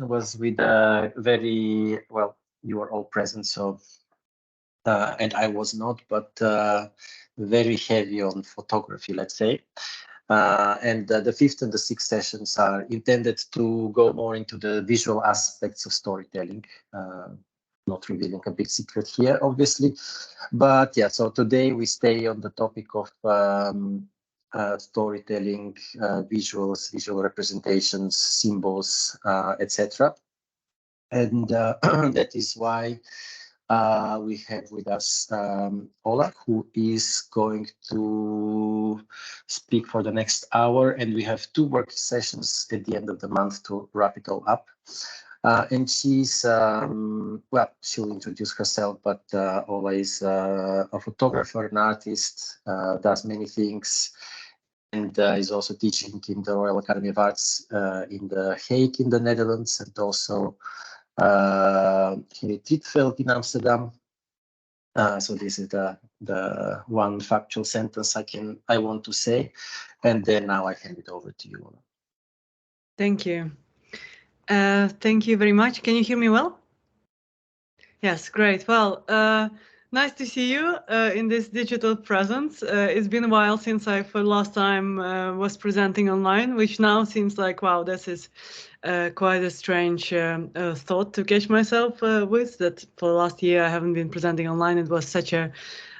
was with very well. You were all present, so and I was not, but very heavy on photography, let's say. And the fifth and the sixth sessions are intended to go more into the visual aspects of storytelling. Not revealing a big secret here, obviously, but yeah. So today we stay on the topic of storytelling, visuals, visual representations, symbols, etc. And that is why we have with us Ola, who is going to speak for the next hour, and we have two work sessions at the end of the month to wrap it all up. And she's, well, she'll introduce herself, but Ola is a photographer, an artist, does many things, and is also teaching in the Royal Academy of Arts in The Hague in the Netherlands, and also here at Rietveld in Amsterdam. So this is the one factual sentence I want to say, and then now I hand it over to you, Ola. Thank you. Thank you very much. Can you hear me well? Yes, great. Well, nice to see you in this digital presence. It's been a while since I, for the last time, was presenting online, which now seems like, wow, this is quite a strange thought to catch myself with, that for the last year I haven't been presenting online. It was such a,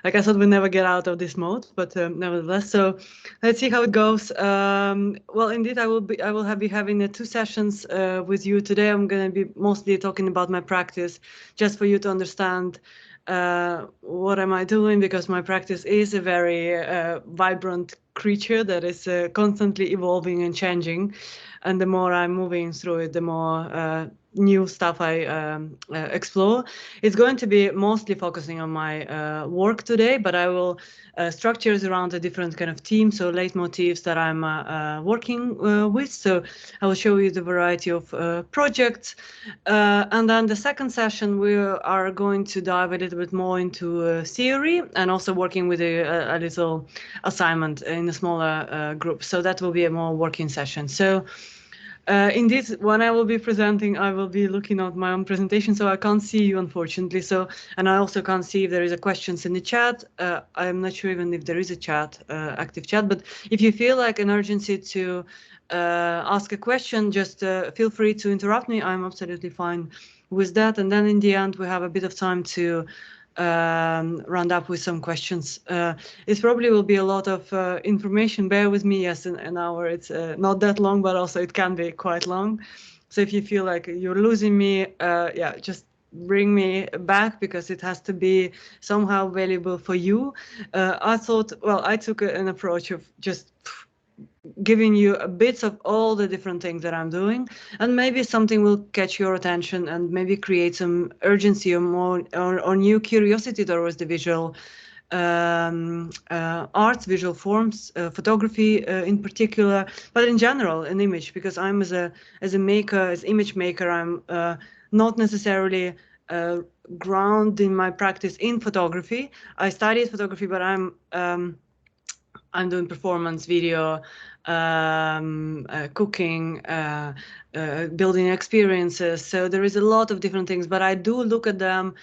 like, I thought we'd never get out of this mode, but nevertheless, so let's see how it goes. Well, indeed, I will be having two sessions with you today. I'm going to be mostly talking about my practice, just for you to understand what am I doing, because my practice is a very vibrant creature that is constantly evolving and changing, and the more I'm moving through it, the more new stuff I explore. It's going to be mostly focusing on my work today, but I will structure it around a different kind of theme, so leitmotifs that I'm working with. So I will show you the variety of projects, and then the second session we are going to dive a little bit more into theory, and also working with a little assignment in a smaller group. So that will be a more working session. So indeed, when I will be presenting, I will be looking at my own presentation, so I can't see you, unfortunately. So, and I also can't see if there is a questions in the chat. I'm not sure even if there is a chat, active chat, but if you feel like an urgency to ask a question, just feel free to interrupt me. I'm absolutely fine with that. And then in the end, we have a bit of time to round up with some questions. It probably will be a lot of information. Bear with me. Yes, an hour. It's not that long, but also it can be quite long. So if you feel like you're losing me, yeah, just bring me back, because it has to be somehow valuable for you. I thought, well, I took an approach of just giving you a bits of all the different things that I'm doing, and maybe something will catch your attention and maybe create some urgency or more or new curiosity towards the visual arts, visual forms, photography in particular, but in general, an image, because I'm as a maker, as image maker, I'm not necessarily grounded in my practice in photography. I studied photography, but I'm doing performance video, cooking, building experiences. So there is a lot of different things, but I do look at them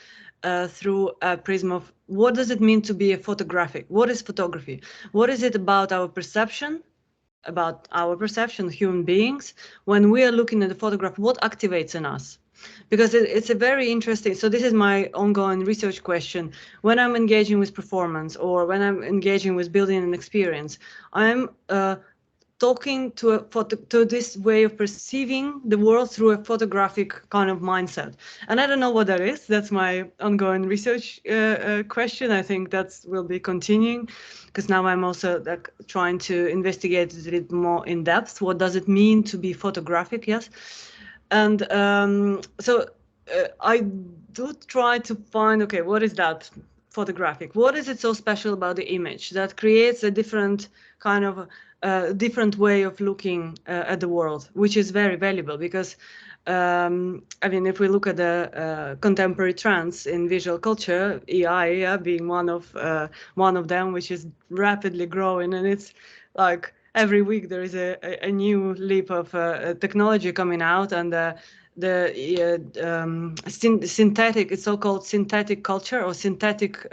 through a prism of what does it mean to be a photographic? What is photography? What is it about our perception, human beings, when we are looking at the photograph? What activates in us? Because it's a very interesting, so this is my ongoing research question. When I'm engaging with performance, or when I'm engaging with building an experience, I'm talking to this way of perceiving the world through a photographic kind of mindset. And I don't know what that is. That's my ongoing research question. I think that will be continuing, because now I'm also trying to investigate it a little more in depth. What does it mean to be photographic? Yes. And so I do try to find, okay, what is that photographic? What is it so special about the image that creates a different kind of different way of looking at the world, which is very valuable? Because I mean, if we look at the contemporary trends in visual culture, AI being one of them, which is rapidly growing, and it's like every week there is a new leap of technology coming out, and synthetic, it's so-called synthetic culture or synthetic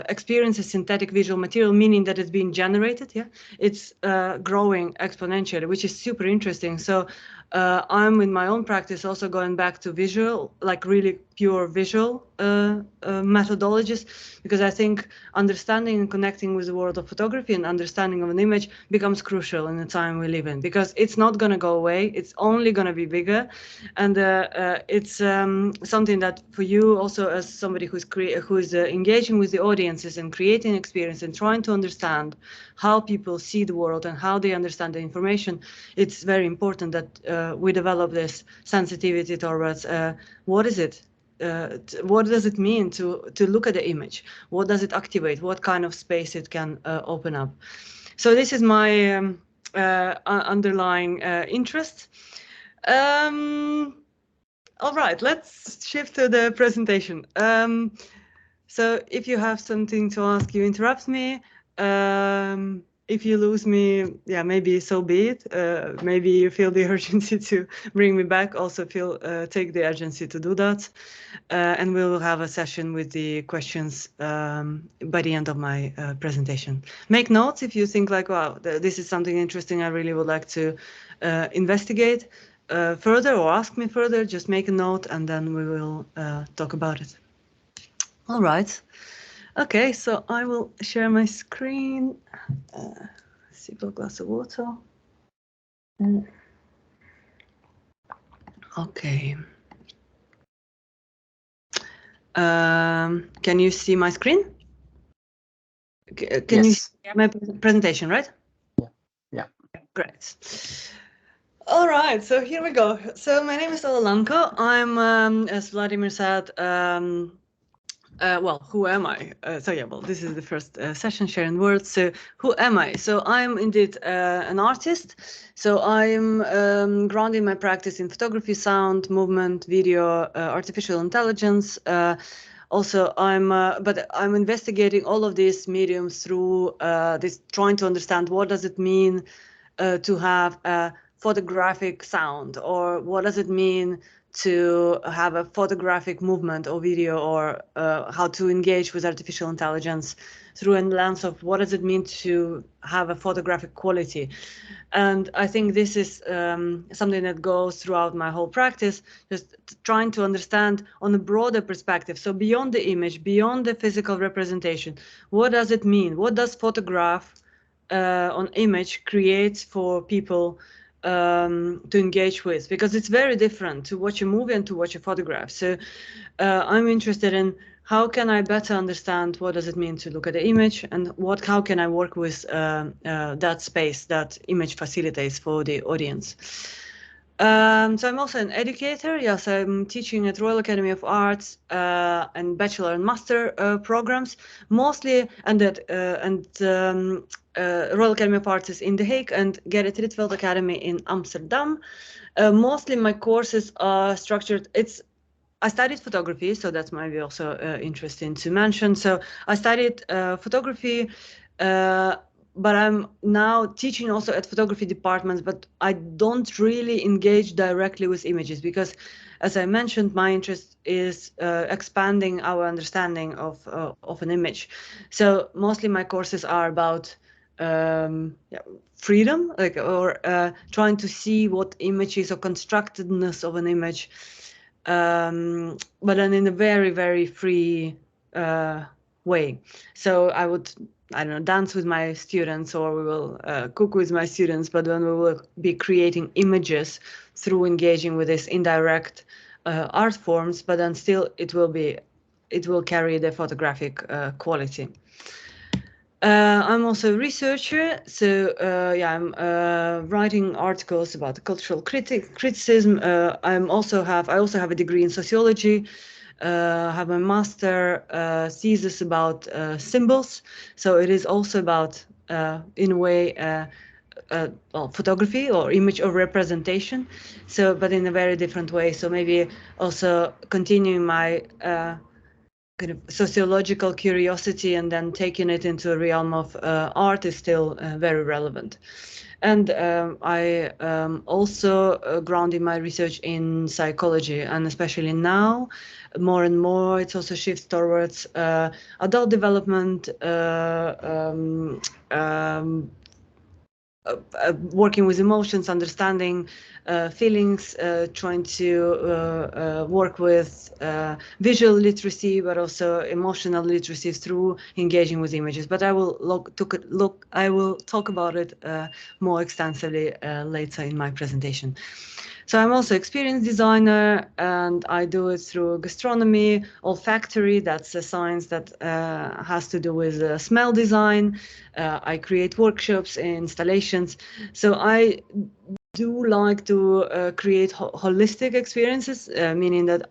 experience, a synthetic visual material, meaning that it's being generated. Yeah, it's growing exponentially, which is super interesting. So I'm in my own practice also going back to visual, like really pure visual methodologies, because I think understanding and connecting with the world of photography and understanding of an image becomes crucial in the time we live in, because it's not going to go away. It's only going to be bigger, and it's something that for you also, as somebody who's engaging with the audiences and creating experience and trying to understand how people see the world and how they understand the information, it's very important that we develop this sensitivity towards what is it. What does it mean to look at the image? What does it activate? What kind of space it can open up? So this is my underlying interest. All right, let's shift to the presentation. So if you have something to ask, you interrupt me. If you lose me, yeah, maybe so be it. Maybe you feel the urgency to bring me back. Also take the urgency to do that. And we'll have a session with the questions by the end of my presentation. Make notes if you think like, wow, this is something interesting. I really would like to investigate further or ask me further. Just make a note and then we will talk about it. All right. Okay, so I will share my screen. Sip a glass of water. Okay. Can you see my screen? Can Yes. you see my presentation, right? Yeah. Great. All right, so here we go. So my name is Olanka. I'm, as Vladimir said, well, who am I? This is the first session, sharing words. So who am I? So I'm indeed an artist. So I'm grounding my practice in photography, sound, movement, video, artificial intelligence. Also, but I'm investigating all of these mediums through this, trying to understand what does it mean to have a photographic sound, or what does it mean to have a photographic movement or video, or how to engage with artificial intelligence through a lens of what does it mean to have a photographic quality. And I think this is something that goes throughout my whole practice, just trying to understand on a broader perspective. So beyond the image, beyond the physical representation, what does it mean? What does photograph on image create for people to engage with? Because it's very different to watch a movie and to watch a photograph. So I'm interested in how can I better understand what does it mean to look at the image, and how can I work with that space that image facilitates for the audience. So I'm also an educator. Yes, I'm teaching at Royal Academy of Arts and bachelor and master programs, mostly, and Royal Academy of Arts is in The Hague and Gerrit Rietveld Academy in Amsterdam. Mostly my courses are structured. I studied photography, so that's maybe also interesting to mention. So I studied photography, but I'm now teaching also at photography departments, but I don't really engage directly with images because, as I mentioned, my interest is expanding our understanding of an image. So mostly my courses are about freedom, or trying to see what images or constructedness of an image, but then in a very, very free way. So I don't know, dance with my students, or we will cook with my students, but then we will be creating images through engaging with this indirect art forms, but then still it will carry the photographic quality. I'm also a researcher, so I'm writing articles about cultural criticism. I also have a degree in sociology. Have a master thesis about symbols. So it is also about, in a way, photography or image or representation. So, but in a very different way. So maybe also continuing my kind of sociological curiosity and then taking it into a realm of art is still very relevant. And I also grounded my research in psychology, and especially now, more and more, it's also shifts towards adult development, working with emotions, understanding feelings, trying to work with visual literacy, but also emotional literacy through engaging with images. But I will I will talk about it more extensively later in my presentation. So I'm also experienced designer, and I do it through gastronomy, olfactory. That's a science that has to do with smell design. I create workshops, installations. So I do like to create holistic experiences, meaning that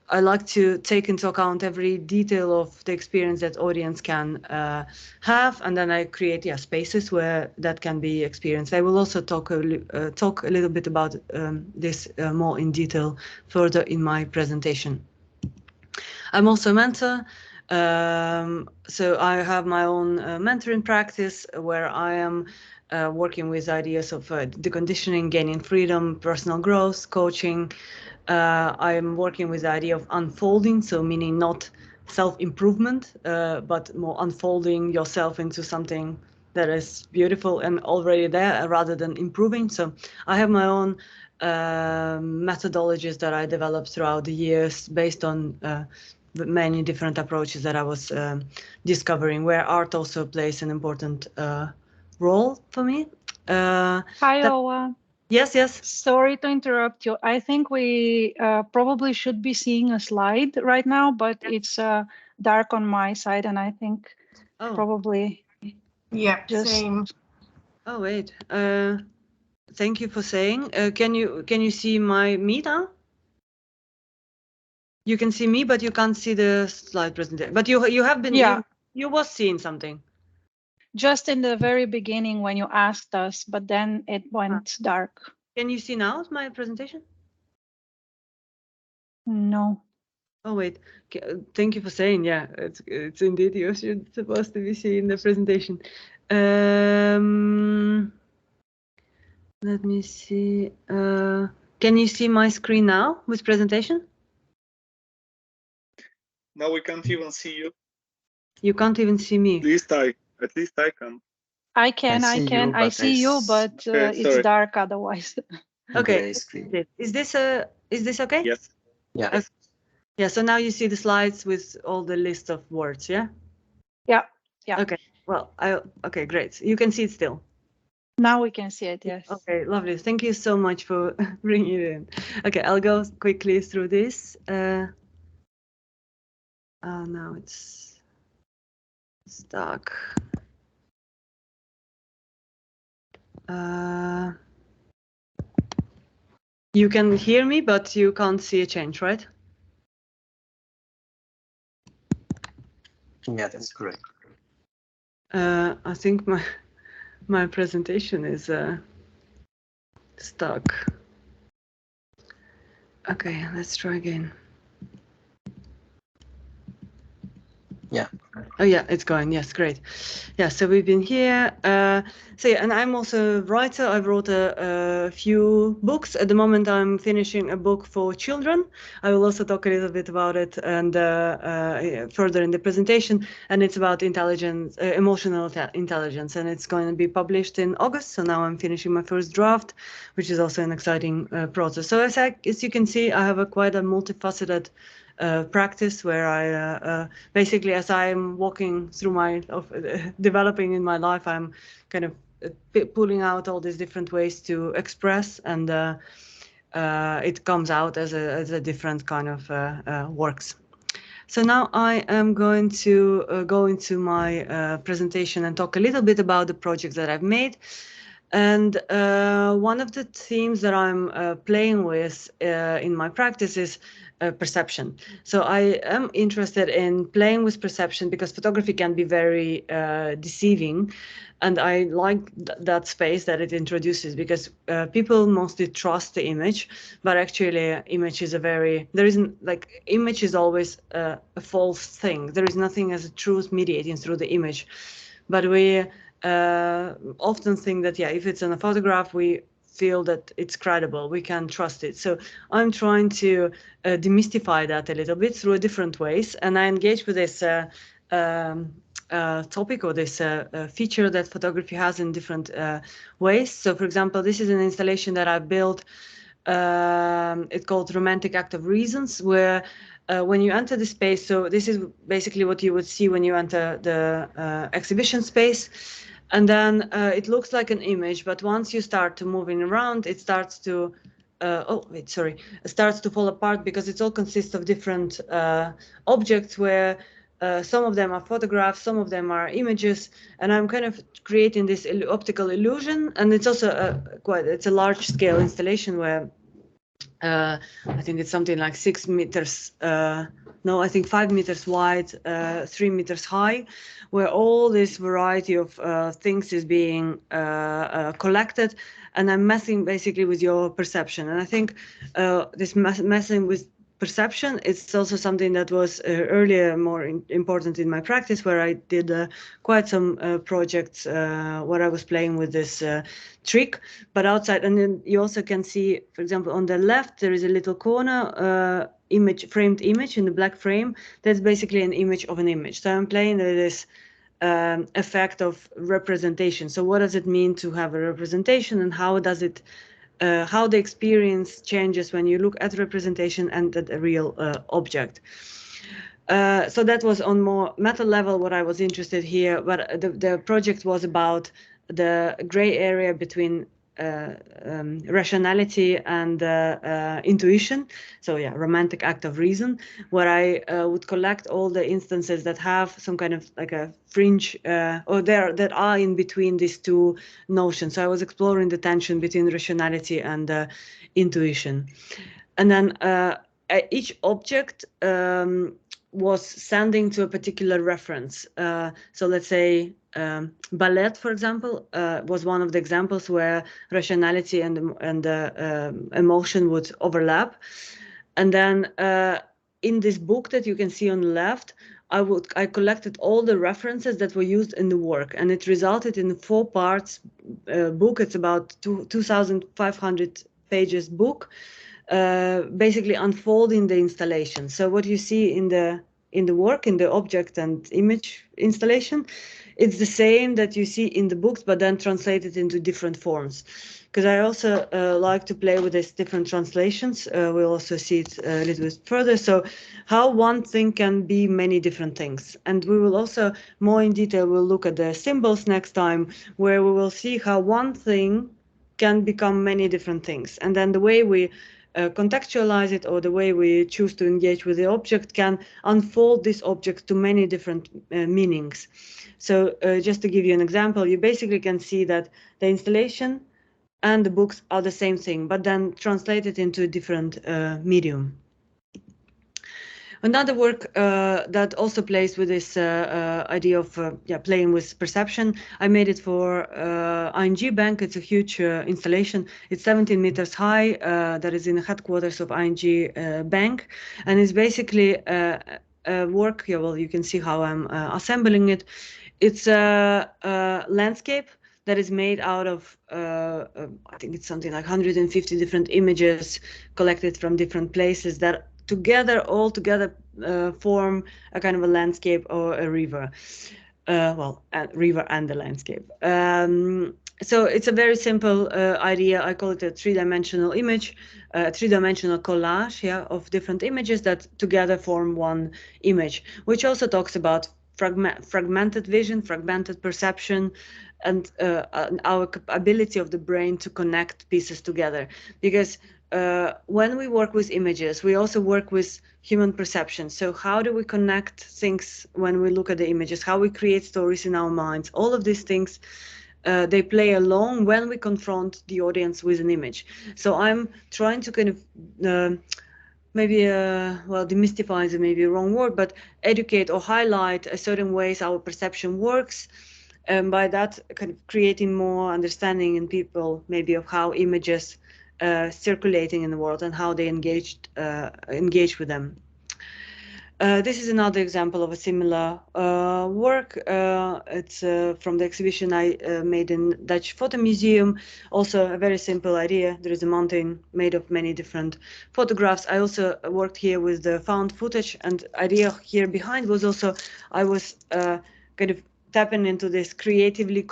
I like to take into account every detail of the experience that audience can have, and then I create spaces where that can be experienced. I will also talk a little bit about this more in detail further in my presentation. I'm also a mentor. So I have my own mentoring practice where I am working with ideas of deconditioning, gaining freedom, personal growth, coaching. I'm working with the idea of unfolding, so meaning not self-improvement, but more unfolding yourself into something that is beautiful and already there rather than improving. So I have my own methodologies that I developed throughout the years based on the many different approaches that I was discovering, where art also plays an important role for me. Hi, Owa. Yes, yes. Sorry to interrupt you. I think we probably should be seeing a slide right now, but it's dark on my side, and I think probably same. Oh wait. Thank you for saying. Can you see me now? You can see me, but you can't see the slide presentation. But you have been you was seeing something. Just in the very beginning when you asked us, but then it went dark. Can you see now my presentation? No. Oh wait, thank you for saying. Yeah, it's indeed you're supposed to be seeing the presentation. Let me see. Can you see my screen now with presentation? No, we can't even see you. You can't even see me. At least I can. I can. I see you, but it's dark otherwise. Okay. Is this okay? Yes. Yeah. Okay. Yeah. So now you see the slides with all the list of words. Yeah. Yeah. Yeah. Okay. Well, okay, great. You can see it still. Now we can see it. Yes. Okay, lovely. Thank you so much for bringing it in. Okay, I'll go quickly through this. Now it's stuck. You can hear me, but you can't see a change, right? Yeah, that's correct. I think my presentation is stuck. Okay, let's try again. Yeah. Oh yeah, it's going. Yes, great. Yeah, so we've been here. So yeah, and I'm also a writer. I wrote a few books. At the moment, I'm finishing a book for children. I will also talk a little bit about it and further in the presentation. And it's about intelligence, emotional intelligence, and it's going to be published in August. So now I'm finishing my first draft, which is also an exciting process. So as you can see, I have quite a multifaceted practice where I basically, as I'm walking through my developing in my life, I'm kind of pulling out all these different ways to express, and it comes out as a different kind of works. So now I am going to go into my presentation and talk a little bit about the projects that I've made. And one of the themes that I'm playing with in my practice is perception. So I am interested in playing with perception because photography can be very deceiving. And I like that space that it introduces, because people mostly trust the image, but actually image is image is always a false thing. There is nothing as a truth mediating through the image. But we often think that, yeah, if it's in a photograph, we feel that it's credible, we can trust it. So I'm trying to demystify that a little bit through different ways. And I engage with this topic, or this feature that photography has in different ways. So for example, this is an installation that I built. It's called Romantic Act of Reasons, where when you enter the space, so this is basically what you would see when you enter the exhibition space. And then it looks like an image, but once you start to moving around, it starts to it starts to fall apart, because it all consists of different objects, where some of them are photographs, some of them are images, and I'm kind of creating this optical illusion. And it's also it's a large scale installation where I think it's something like 6 meters, no, I think 5 meters wide, 3 meters high, where all this variety of things is being collected. And I'm messing basically with your perception. And I think this messing with perception, it's also something that was earlier more important in my practice, where I did quite some projects where I was playing with this trick. But outside, and then you also can see, for example, on the left there is a little corner framed image in the black frame. That's basically an image of an image. So I'm playing with this effect of representation. So what does it mean to have a representation, and how does it how the experience changes when you look at representation and at a real object. So that was on more meta level what I was interested here, but the project was about the gray area between rationality and intuition. So yeah, romantic act of reason, where I would collect all the instances that have some kind of like a fringe or that are in between these two notions. So I was exploring the tension between rationality and intuition. And then each object was sending to a particular reference. So let's say ballet, for example, was one of the examples where rationality and emotion would overlap. And then in this book that you can see on the left, I collected all the references that were used in the work, and it resulted in a 4 parts book. It's about 2,500 pages book, basically unfolding the installation. So what you see in the work, in the object and image installation, it's the same that you see in the books, but then translated into different forms. Because I also like to play with these different translations. We'll also see it a little bit further. So how one thing can be many different things. And we will also, more in detail, we'll look at the symbols next time, where we will see how one thing can become many different things. And then the way we contextualize it, or the way we choose to engage with the object, can unfold this object to many different meanings. So just to give you an example, you basically can see that the installation and the books are the same thing, but then translated into a different medium. Another work that also plays with this idea of playing with perception, I made it for ING Bank. It's a huge installation. It's 17 meters high. That is in the headquarters of ING Bank, and it's basically a work. Yeah, well, you can see how I'm assembling it. It's a landscape that is made out of, I think it's something like 150 different images collected from different places that all together form a kind of a landscape or a river. A river and the landscape. So it's a very simple idea. I call it a three-dimensional image, three-dimensional collage, of different images that together form one image, which also talks about fragmented vision, fragmented perception, and our ability of the brain to connect pieces together. Because when we work with images, we also work with human perception. So how do we connect things when we look at the images? How we create stories in our minds? All of these things they play along when we confront the audience with an image. So I'm trying to kind of maybe well, demystify is maybe a wrong word, but educate or highlight certain ways our perception works, and by that kind of creating more understanding in people maybe of how images circulating in the world and how they engage with them. This is another example of a similar work. It's from the exhibition I made in Dutch Photo Museum. Also a very simple idea. There is a mountain made of many different photographs. I also worked here with the found footage, and idea here behind was also I was kind of tapping into this creatively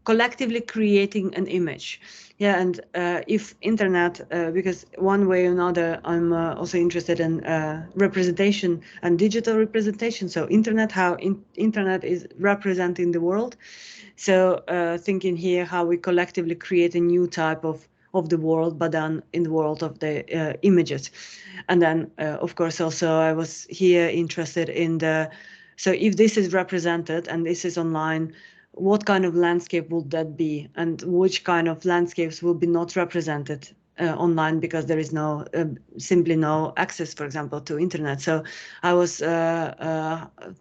collectively creating an image. Yeah, and if internet, because one way or another, I'm also interested in representation and digital representation. So internet, how internet is representing the world. So thinking here how we collectively create a new type of the world, but then in the world of the images. And then, of course, also I was here interested in the, so if this is represented and this is online, what kind of landscape would that be, and which kind of landscapes will be not represented online because there is no simply no access, for example, to internet. So I was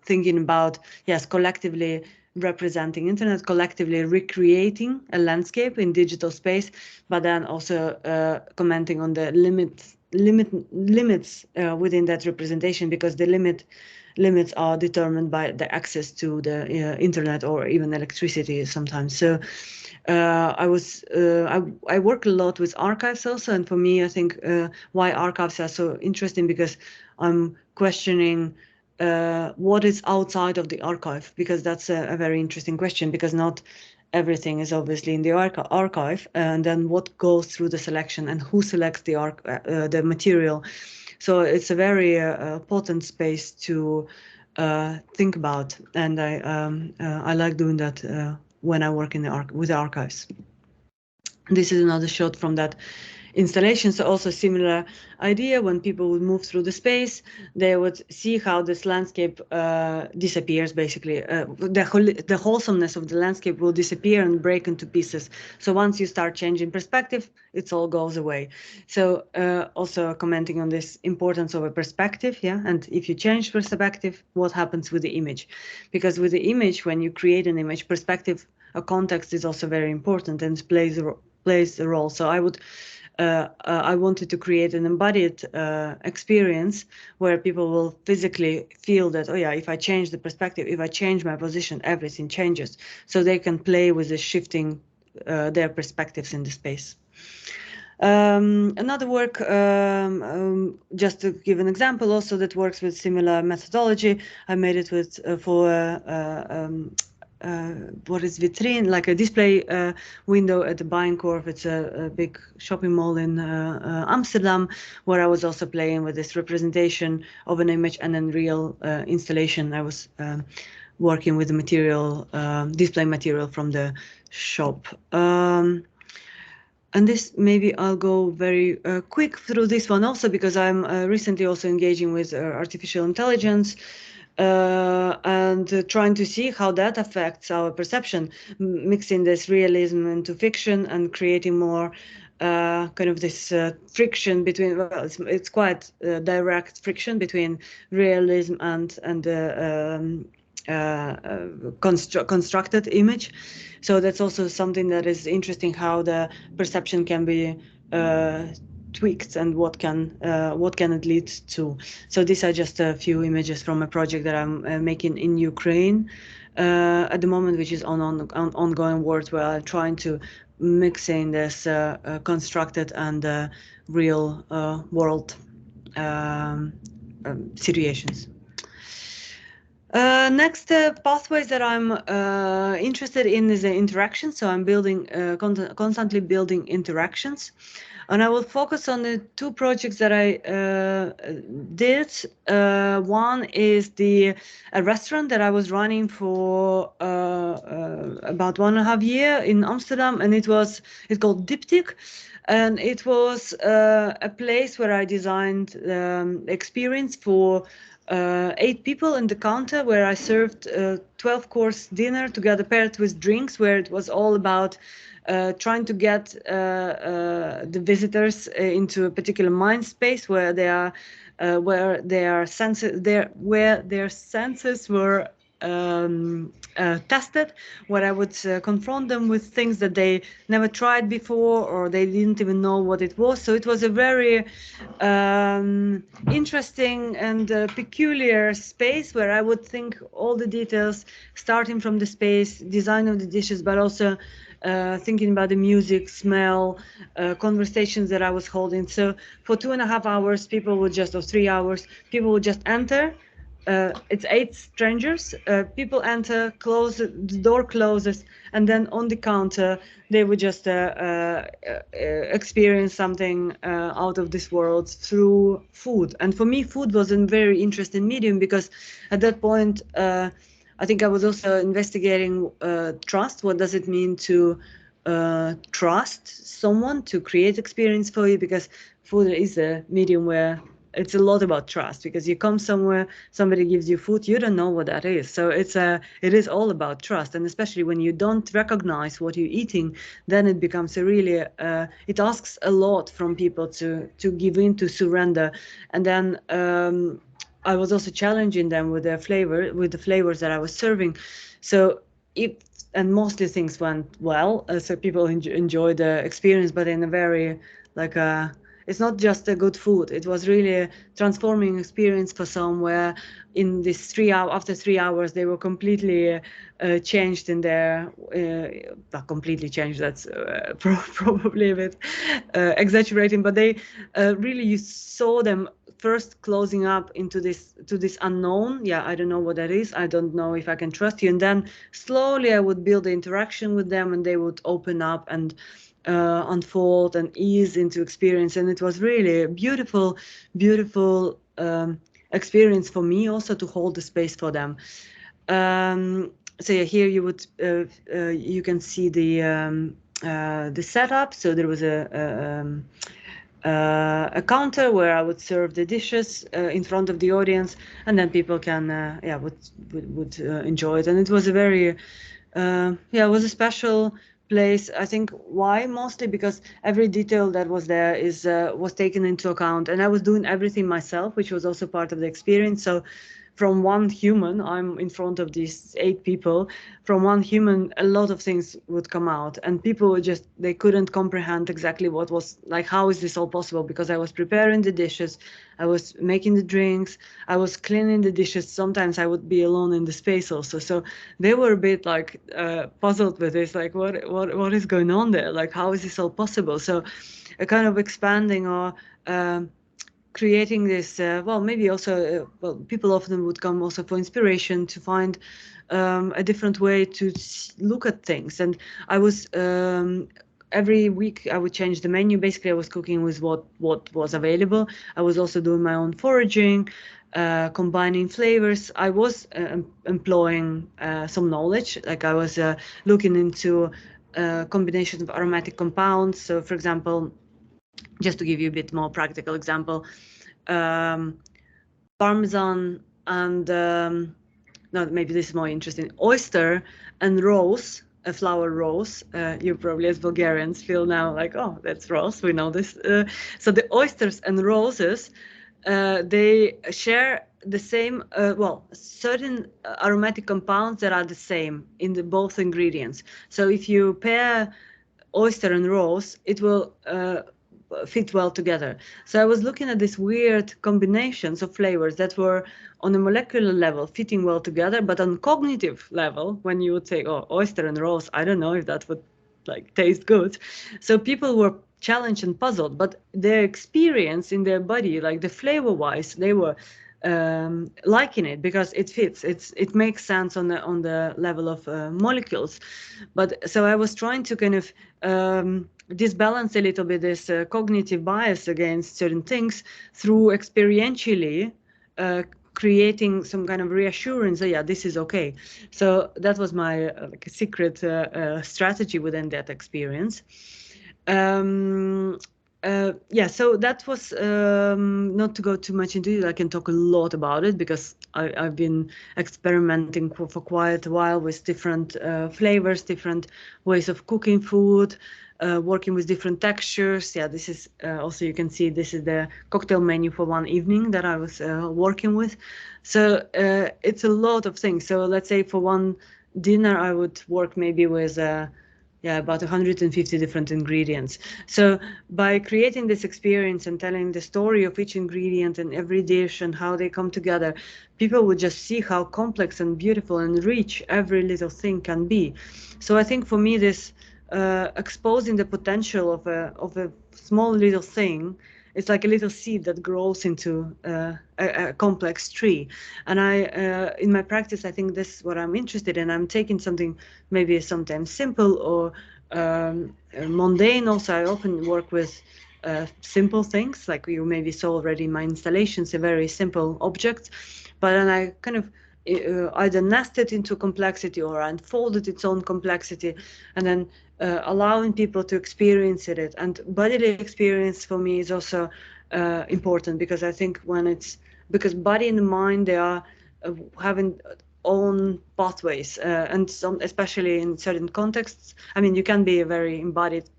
thinking about, yes, collectively representing internet, collectively recreating a landscape in digital space, but then also commenting on the limits within that representation, because the limits are determined by the access to the internet or even electricity sometimes. So I work a lot with archives also, and for me, I think why archives are so interesting, because I'm questioning what is outside of the archive, because that's a very interesting question, because not everything is obviously in the archive, and then what goes through the selection and who selects the material. So it's a very potent space to think about, and I like doing that when I work in with the archives. This is another shot from that installation. So also similar idea, when people would move through the space, they would see how this landscape disappears, basically. The wholesomeness of the landscape will disappear and break into pieces. So once you start changing perspective, it all goes away. So also commenting on this importance of a perspective, yeah, and if you change perspective, what happens with the image? Because with the image, when you create an image, perspective, a context is also very important and plays a role. So I wanted to create an embodied experience where people will physically feel that, oh yeah, if I change the perspective, if I change my position, everything changes. So they can play with the shifting their perspectives in the space. Another work, just to give an example also, that works with similar methodology. I made it with for what is vitrine, like a display window at the Bijenkorf. It's a big shopping mall in Amsterdam, where I was also playing with this representation of an image and then real installation. I was working with the material, display material from the shop. And this, maybe I'll go very quick through this one also, because I'm recently also engaging with artificial intelligence and trying to see how that affects our perception, mixing this realism into fiction and creating more kind of this friction between, well, it's quite direct friction between realism and constructed image. So that's also something that is interesting, how the perception can be tweaked and what can it lead to. So these are just a few images from a project that I'm making in Ukraine at the moment, which is on ongoing work, where I'm trying to mix in this constructed and real world situations. Next pathways that I'm interested in is the interaction. So I'm building, constantly building interactions. And I will focus on the two projects that I did. One is a restaurant that I was running for about 1.5 years in Amsterdam, and it's called Diptyque. And it was a place where I designed experience for 8 people in the counter where I served 12-course dinner together paired with drinks, where it was all about trying to get the visitors into a particular mind space where they are, where their senses were tested, where I would confront them with things that they never tried before or they didn't even know what it was. So it was a very interesting and peculiar space where I would think all the details, starting from the space, design of the dishes, but also thinking about the music, smell, conversations that I was holding. So for 2.5 hours, people would just, or 3 hours, people would just enter. It's 8 strangers. People enter, close, the door closes, and then on the counter they would just experience something out of this world through food. And for me, food was a very interesting medium, because at that point I think I was also investigating trust. What does it mean to trust someone to create experience for you? Because food is a medium where it's a lot about trust, because you come somewhere, somebody gives you food, you don't know what that is. So it is all about trust. And especially when you don't recognize what you're eating, then it becomes a really, it asks a lot from people to give in, to surrender. And then I was also challenging them with their flavor, with the flavors that I was serving. So and mostly things went well. So people enjoyed the experience, but in a very, like it's not just a good food. It was really a transforming experience for some, where in this 3 hour, after 3 hours, they were completely changed in their, completely changed. That's probably a bit exaggerating, but they really, you saw them first closing up into this unknown. Yeah, I don't know what that is. I don't know if I can trust you. And then slowly I would build the interaction with them, and they would open up and unfold and ease into experience. And it was really a beautiful experience for me also to hold the space for them. So yeah, here you would you can see the setup. So there was a counter where I would serve the dishes in front of the audience, and then people can would enjoy it. And it was a very it was a special place. I think why, mostly because every detail that was there was taken into account, and I was doing everything myself, which was also part of the experience. So from one human, I'm in front of these 8 people, from one human, a lot of things would come out, and people would just, they couldn't comprehend exactly what was, like, how is this all possible? Because I was preparing the dishes, I was making the drinks, I was cleaning the dishes. Sometimes I would be alone in the space also. So they were a bit like puzzled with this, like what is going on there? Like, how is this all possible? So a kind of expanding or creating this, maybe also, people often would come also for inspiration to find a different way to look at things. And I was, every week I would change the menu. Basically, I was cooking with what was available. I was also doing my own foraging, combining flavors. I was employing some knowledge, like I was looking into combinations of aromatic compounds. So for example, just to give you a bit more practical example, Parmesan and no, maybe this is more interesting, oyster and rose, a flower rose. You probably, as Bulgarians, feel now like, oh, that's rose, we know this. So the oysters and roses, they share the same, certain aromatic compounds that are the same in the both ingredients. So if you pair oyster and rose, it will fit well together. So I was looking at these weird combinations of flavors that were on a molecular level fitting well together, but on cognitive level, when you would say, oh, oyster and rose, I don't know if that would like taste good. So people were challenged and puzzled, but their experience in their body, like the flavor wise, they were liking it because it fits. It makes sense on the level of molecules. But so I was trying to kind of disbalance a little bit this cognitive bias against certain things through experientially creating some kind of reassurance that, yeah, this is okay. So that was my like a secret strategy within that experience. yeah, so that was not to go too much into it. I can talk a lot about it because I've been experimenting for quite a while with different flavors, different ways of cooking food, working with different textures. Yeah, this is also, you can see this is the cocktail menu for one evening that I was working with. So it's a lot of things. So let's say for one dinner, I would work maybe with yeah, about 150 different ingredients. So by creating this experience and telling the story of each ingredient and every dish and how they come together, people would just see how complex and beautiful and rich every little thing can be. So I think for me, this exposing the potential of a small little thing, it's like a little seed that grows into a complex tree. And in my practice, I think this is what I'm interested in. I'm taking something maybe sometimes simple or mundane. Also, I often work with simple things, like you maybe saw already in my installations, a very simple object. But then I kind of either nest it into complexity or unfolded its own complexity, and then allowing people to experience it. And bodily experience for me is also important, because I think because body and mind, they are having own pathways, and some, especially in certain contexts. I mean, you can be a very embodied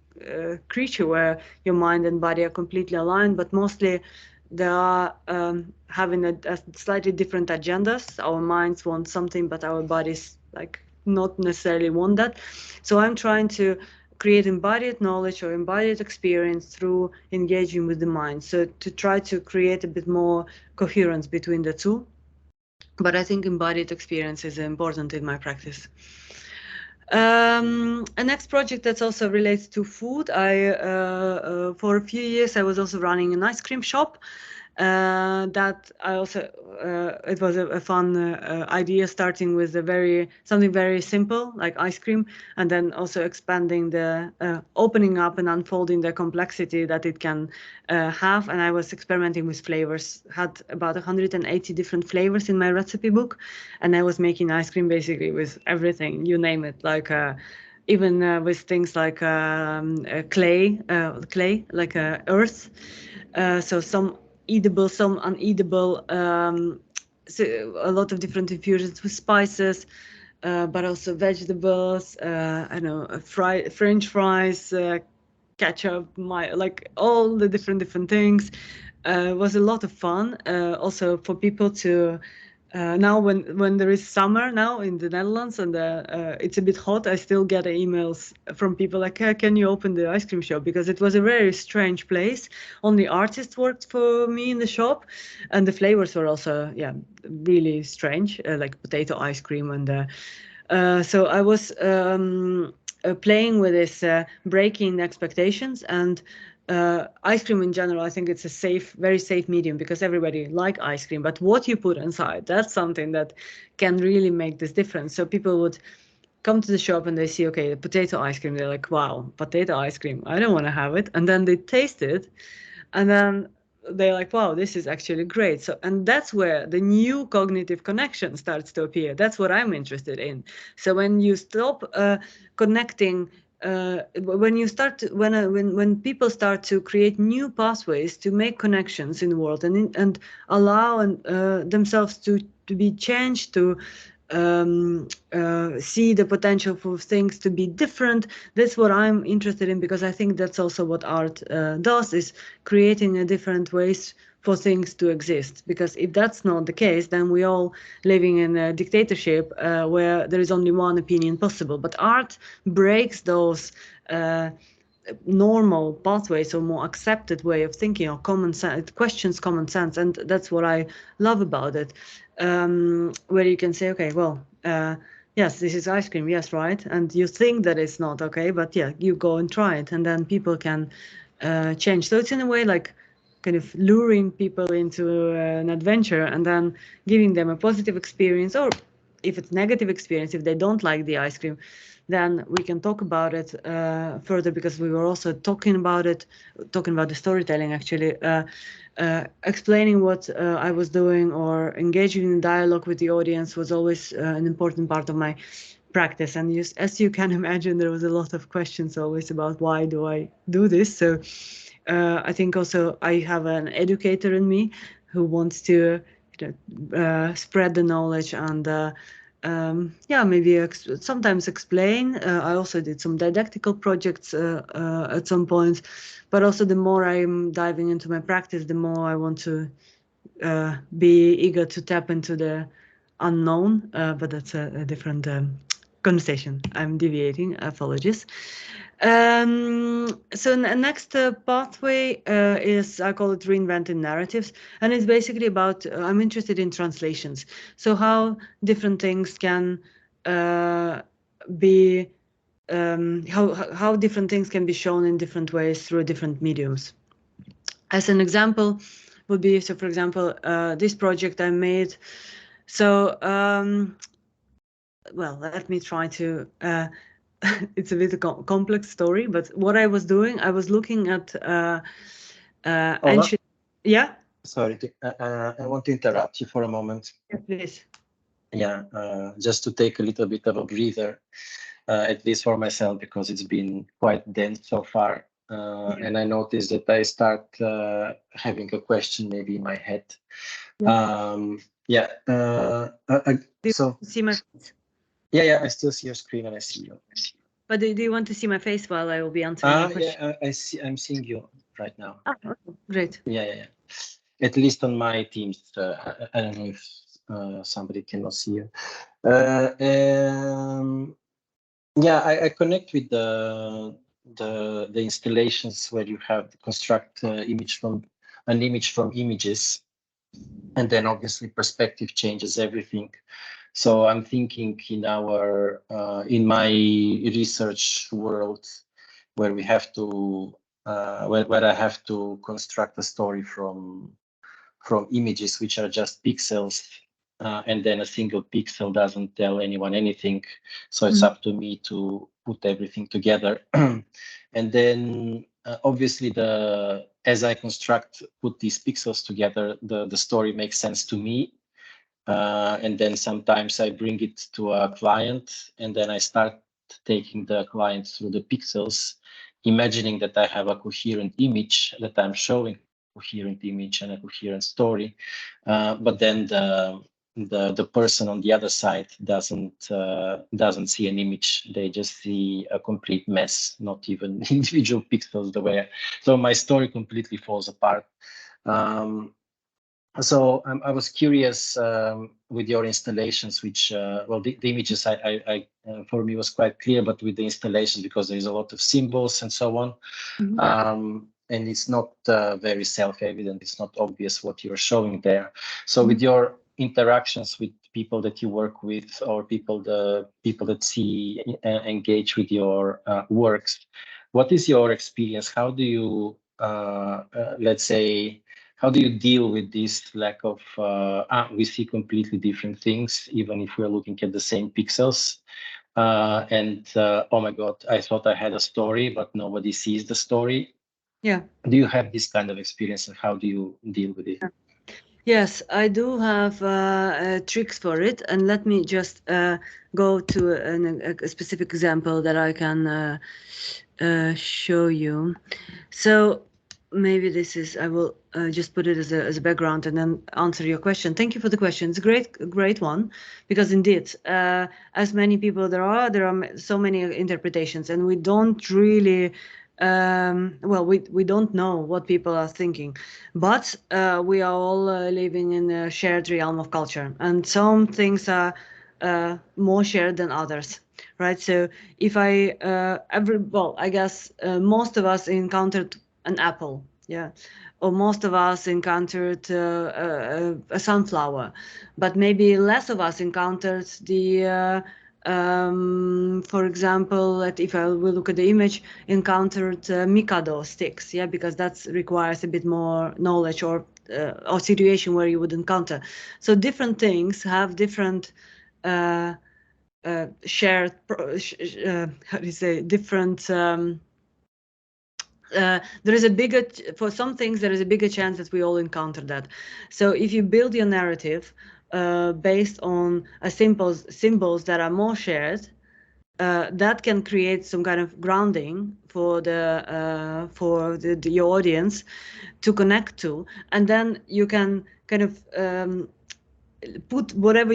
creature where your mind and body are completely aligned, but mostly they are having a slightly different agendas. Our minds want something, but our bodies like not necessarily want that. So I'm trying to create embodied knowledge or embodied experience through engaging with the mind. So to try to create a bit more coherence between the two. But I think embodied experience is important in my practice. A next project that's also related to food. For a few years, I was also running an ice cream shop. That I also, it was a fun idea, starting with something very simple like ice cream, and then also expanding opening up and unfolding the complexity that it can have. And I was experimenting with flavors, had about 180 different flavors in my recipe book, and I was making ice cream basically with everything, you name it, like even with things like clay, like earth. So some eatable, some uneatable, so a lot of different infusions with spices, but also vegetables, I know, French fries, ketchup, like all the different things. It was a lot of fun. Also for people to now when there is summer now in the Netherlands and it's a bit hot, I still get emails from people like, can you open the ice cream shop? Because it was a very strange place. Only artists worked for me in the shop, and the flavors were also, yeah, really strange, like potato ice cream. And so I was playing with this, breaking expectations. And ice cream in general, I think it's a very safe medium, because everybody like ice cream, but what you put inside, that's something that can really make this difference. So people would come to the shop and they see, okay, the potato ice cream, they're like, wow, potato ice cream, I don't want to have it. And then they taste it, and then they're like, wow, this is actually great. So, and that's where the new cognitive connection starts to appear. That's what I'm interested in. So when you stop connecting, when people start to create new pathways to make connections in the world, and allow themselves to be changed, to see the potential for things to be different. That's what I'm interested in, because I think that's also what art does, is creating a different ways for things to exist. Because if that's not the case, then we're all living in a dictatorship where there is only one opinion possible. But art breaks those normal pathways, or more accepted way of thinking, or common sense. It questions common sense, and that's what I love about it. Where you can say, okay, well, yes, this is ice cream, yes, right, and you think that it's not okay, but yeah, you go and try it, and then people can change. So it's in a way like kind of luring people into an adventure, and then giving them a positive experience, or if it's negative experience, if they don't like the ice cream, then we can talk about it further, because we were also talking about the storytelling, actually, explaining what I was doing, or engaging in dialogue with the audience was always an important part of my practice. And as you can imagine, there was a lot of questions always about why do I do this. So I think also I have an educator in me who wants to spread the knowledge and yeah, maybe sometimes explain. I also did some didactical projects at some point, but also the more I'm diving into my practice, the more I want to be eager to tap into the unknown, but that's a different conversation. I'm deviating, apologies. So the next pathway is, I call it reinventing narratives, and it's basically about, I'm interested in translations. So how different things can be, how different things can be shown in different ways through different mediums. As an example would be, so for example, this project I made. So, well, let me try to, it's a bit a complex story, but what I was doing, I was looking at ancient, yeah? Sorry, I want to interrupt you for a moment. Yeah, please. Yeah, just to take a little bit of a breather, at least for myself, because it's been quite dense so far. And I noticed that I start having a question maybe in my head. Yeah. So see my face? Yeah, I still see your screen and I see you. But do you want to see my face while I will be answering your question? Yeah, I see. I'm seeing you right now. Okay, great. Yeah. At least on my Teams. I don't know if somebody cannot see you. Yeah, I connect with the installations where you have to construct an image from images, and then obviously perspective changes everything. So I'm thinking in my research world, where we have to where I have to construct a story from images which are just pixels, and then a single pixel doesn't tell anyone anything. So it's up to me to put everything together. And then obviously as I put these pixels together, the story makes sense to me. And then sometimes I bring it to a client, and then I start taking the client through the pixels, imagining that I have a coherent image, that I'm showing a coherent image and a coherent story. But then the person on the other side doesn't see an image. They just see a complete mess, not even individual pixels. So my story completely falls apart. So I was curious with your installations, which well, the images I for me was quite clear, but with the installations, because there is a lot of symbols and so on, and it's not very self-evident. It's not obvious what you're showing there. So with your interactions with people that you work with, or people that see engage with your works, what is your experience? How do you let's say, how do you deal with this lack of, we see completely different things, even if we're looking at the same pixels? Oh my God, I thought I had a story, but nobody sees the story. Yeah. Do you have this kind of experience, and how do you deal with it? Yes, I do have tricks for it. And let me just go to a specific example that I can show you. So maybe I will just put it as a background and then answer your question. Thank you for the question. It's a great one, because indeed, as many people there are so many interpretations, and we don't really, well, we don't know what people are thinking, but we are all living in a shared realm of culture, and some things are more shared than others. Right. So if I I guess most of us encountered an apple, yeah, or most of us encountered a sunflower, but maybe less of us encountered for example, if I will look at the image, encountered Mikado sticks, yeah, because that requires a bit more knowledge, or situation where you would encounter. So different things have different shared, how do you say, different. There is a bigger, for some things, there is a bigger chance that we all encounter that. So if you build your narrative based on symbols that are more shared, that can create some kind of grounding for your audience to connect to, and then you can kind of put whatever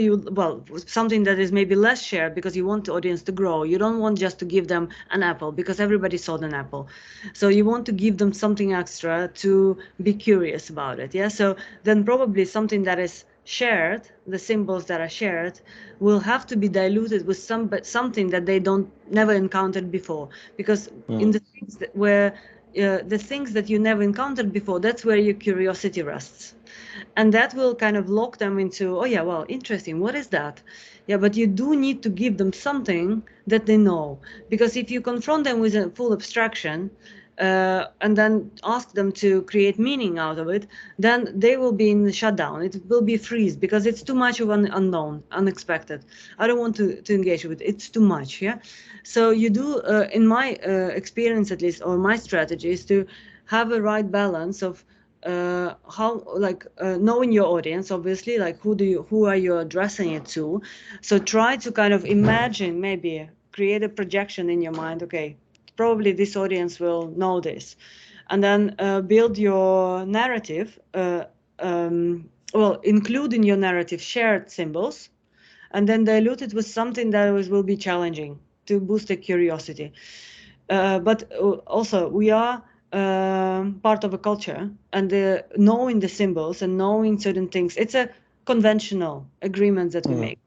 something that is maybe less shared, because you want the audience to grow. You don't want just to give them an apple because everybody sold an apple. So you want to give them something extra to be curious about it. Yeah. So then probably something that is shared, the symbols that are shared, will have to be diluted with something that they never encountered before, because in the things the things that you never encountered before, that's where your curiosity rests. And that will kind of lock them into, oh yeah, well, interesting, what is that? Yeah, but you do need to give them something that they know, because if you confront them with a full abstraction and then ask them to create meaning out of it, then they will be in the shutdown. It will be freeze, because it's too much of an unknown, unexpected. I don't want to engage with it. It's too much. Yeah. So you do, in my experience at least, or my strategy is to have a right balance of how, like, knowing your audience, obviously, like who are you addressing it to. So try to kind of imagine, maybe create a projection in your mind. Okay, probably this audience will know this, and then build your narrative. Include in your narrative shared symbols, and then dilute it with something that will be challenging to boost the curiosity. But also we are part of a culture, and knowing the symbols and knowing certain things, it's a conventional agreement that we make.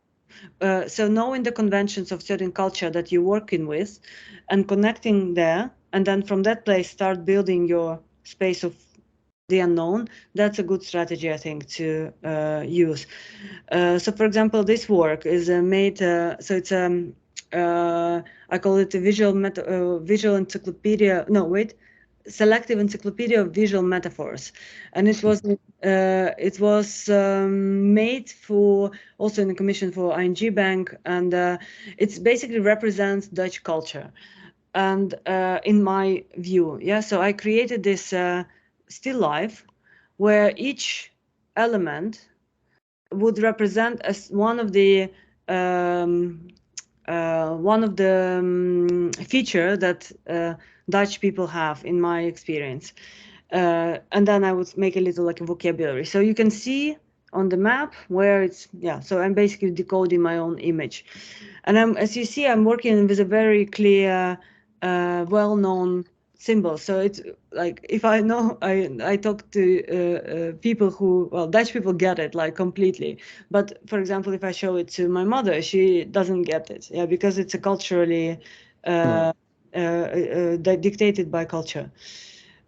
So knowing the conventions of certain culture that you're working with and connecting there, and then from that place start building your space of the unknown, that's a good strategy, I think, to use. So for example, this work is made, so it's I call it a visual encyclopedia. No, wait, selective encyclopedia of visual metaphors, and it was made for, also in a commission for ING Bank, and it's basically represents Dutch culture. And in my view, yeah, so I created this still life where each element would represent as one of the feature that Dutch people have, in my experience. And then I would make a little like a vocabulary. So you can see on the map where it's, yeah, so I'm basically decoding my own image. And as you see, I'm working with a very clear, well-known symbol. So it's like, if I know, I talk to people who, well, Dutch people get it like completely. But for example, if I show it to my mother, she doesn't get it. Yeah, because it's a culturally dictated by culture.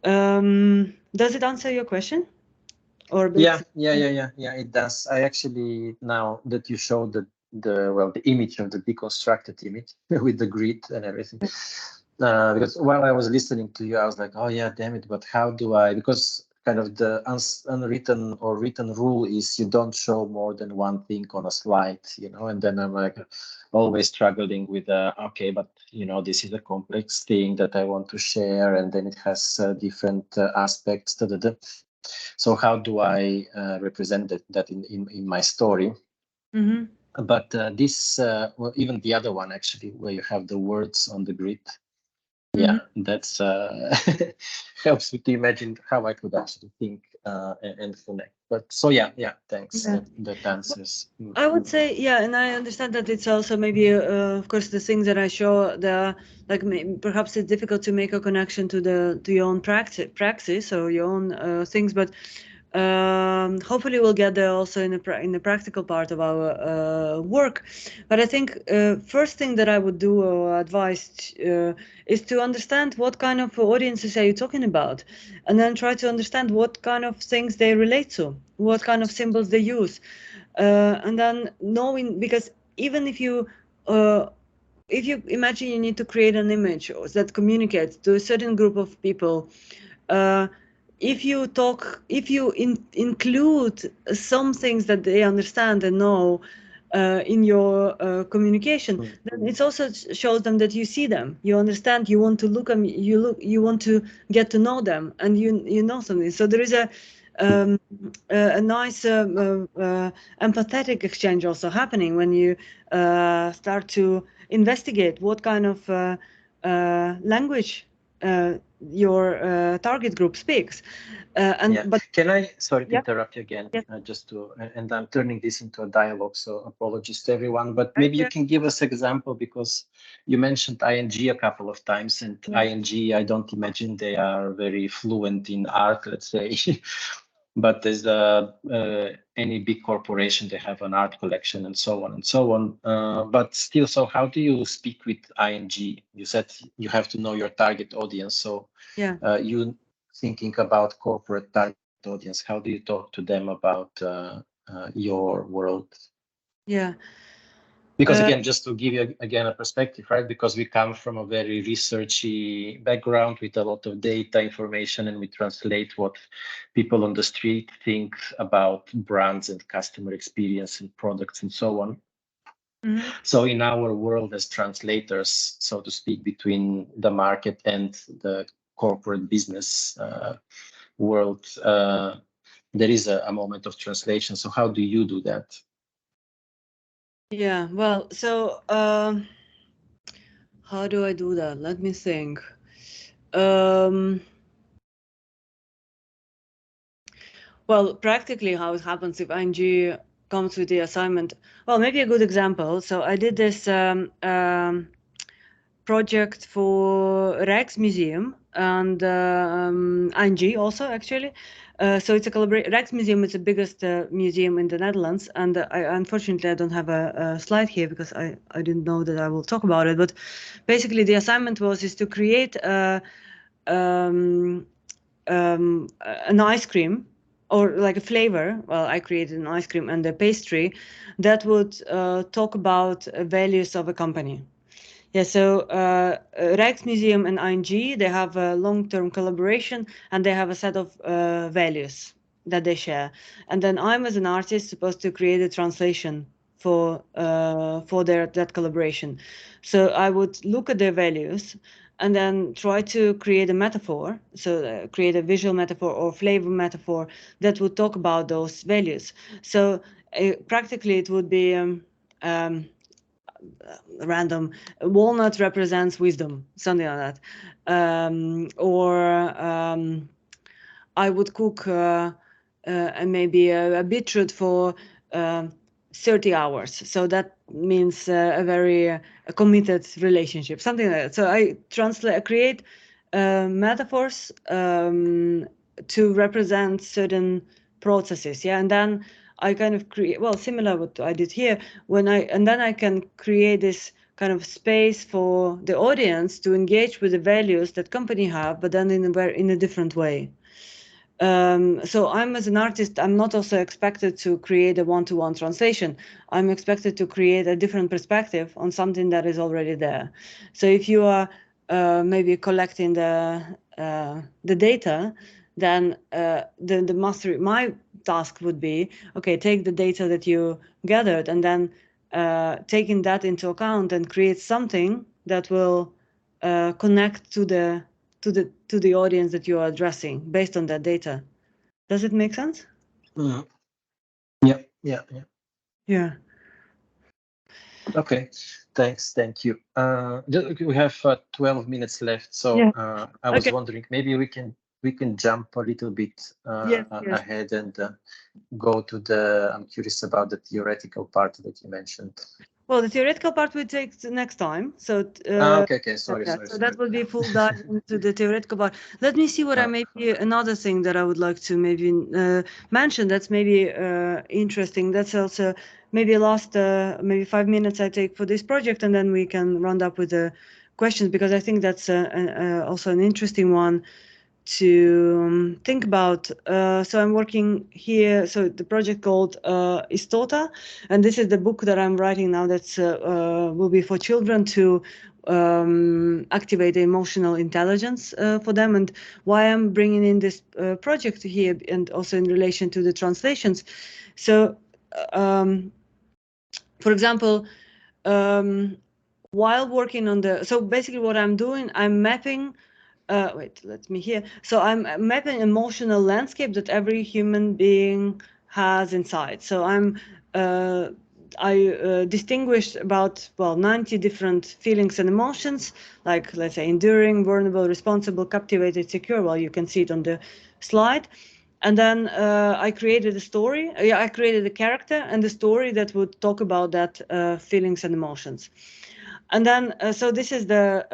Does it answer your question? Or yeah, it does. I actually, now that you showed the image of the deconstructed image with the grid and everything, because while I was listening to you, I was like, oh yeah, damn it, but how do I, because kind of the unwritten or written rule is you don't show more than one thing on a slide, and then I'm like always struggling with okay, but this is a complex thing that I want to share, and then it has different aspects. So how do I represent that in my story? Mm-hmm. But this, even the other one actually, where you have the words on the grid, yeah, that's helps me to imagine how I could actually think and connect. But so yeah, thanks. Yeah. That answers. I would say, yeah, and I understand that it's also maybe, of course, the things that I show, like perhaps it's difficult to make a connection to your own praxis or your own things, but hopefully we'll get there also in the practical part of our work. But I think first thing that I would do or advise is to understand what kind of audiences are you talking about, and then try to understand what kind of things they relate to, what kind of symbols they use. And then knowing, because even if you imagine you need to create an image that communicates to a certain group of people, if you include some things that they understand and know in your communication, then it also shows them that you see them, you understand, you want to you want to get to know them, and you know something. So there is a nice empathetic exchange also happening when you start to investigate what kind of language your target group speaks. But can I, sorry to yeah. interrupt you again, Yes. and I'm turning this into a dialogue, so apologies to everyone, but maybe you can give us example, because you mentioned ING a couple of times, and ING, I don't imagine they are very fluent in art, let's say. But there's any big corporation, they have an art collection and so on and so on. But still, so how do you speak with ING? You said you have to know your target audience. So you thinking about corporate target audience, how do you talk to them about your world? Yeah. Because again, just to give you again a perspective, right? Because we come from a very researchy background with a lot of data information, and we translate what people on the street think about brands and customer experience and products and so on. Mm-hmm. So in our world as translators, so to speak, between the market and the corporate business world, there is a moment of translation. So how do you do that? Yeah, well, so how do I do that? Let me think. Well, practically how it happens if ING comes with the assignment. Well, maybe a good example. So I did this project for Rijksmuseum and ING also, actually. So it's a collaboration. Rijksmuseum is the biggest museum in the Netherlands, and unfortunately I don't have a slide here because I didn't know that I will talk about it. But basically, the assignment is to create an ice cream, or like a flavor. Well, I created an ice cream and a pastry that would talk about values of a company. Yeah, so Rijksmuseum and ING, they have a long-term collaboration, and they have a set of values that they share. And then I'm, as an artist, supposed to create a translation for that collaboration. So I would look at their values and then try to create a metaphor, so create a visual metaphor or flavor metaphor that would talk about those values. So practically it would be random. Walnut represents wisdom, something like that. I would cook maybe a beetroot for 30 hours. So that means a very committed relationship, something like that. So I create metaphors to represent certain processes. Yeah, and then I kind of create, well, similar what I did here, and then I can create this kind of space for the audience to engage with the values that company have, but then in a different way. So I'm, as an artist, I'm not also expected to create a one-to-one translation. I'm expected to create a different perspective on something that is already there. So if you are maybe collecting the data, then the mastery, my task would be, okay, take the data that you gathered and then taking that into account and create something that will connect to the audience that you are addressing based on that data. Does it make sense? Mm. Yeah. Okay, thanks. Thank you. We have 12 minutes left, so I was wondering, maybe we can jump a little bit ahead and go to I'm curious about the theoretical part that you mentioned. Well, the theoretical part we take next time. So okay. Sorry. So that will be full dive into the theoretical part. Let me see what another thing that I would like to maybe mention. That's maybe interesting. That's also maybe last maybe 5 minutes I take for this project, and then we can round up with the questions, because I think that's also an interesting one to think about. So I'm working here. So the project called Istota, and this is the book that I'm writing now. That's will be for children to activate the emotional intelligence for them. And why I'm bringing in this project here, and also in relation to the translations. So, for example, while working on so basically what I'm doing, I'm mapping. Let me hear. So I'm mapping emotional landscape that every human being has inside. So I'm I distinguished about, well, 90 different feelings and emotions, like, let's say, enduring, vulnerable, responsible, captivated, secure. Well, you can see it on the slide. And then I created a story. I created a character and a story that would talk about that feelings and emotions. And then, so this is the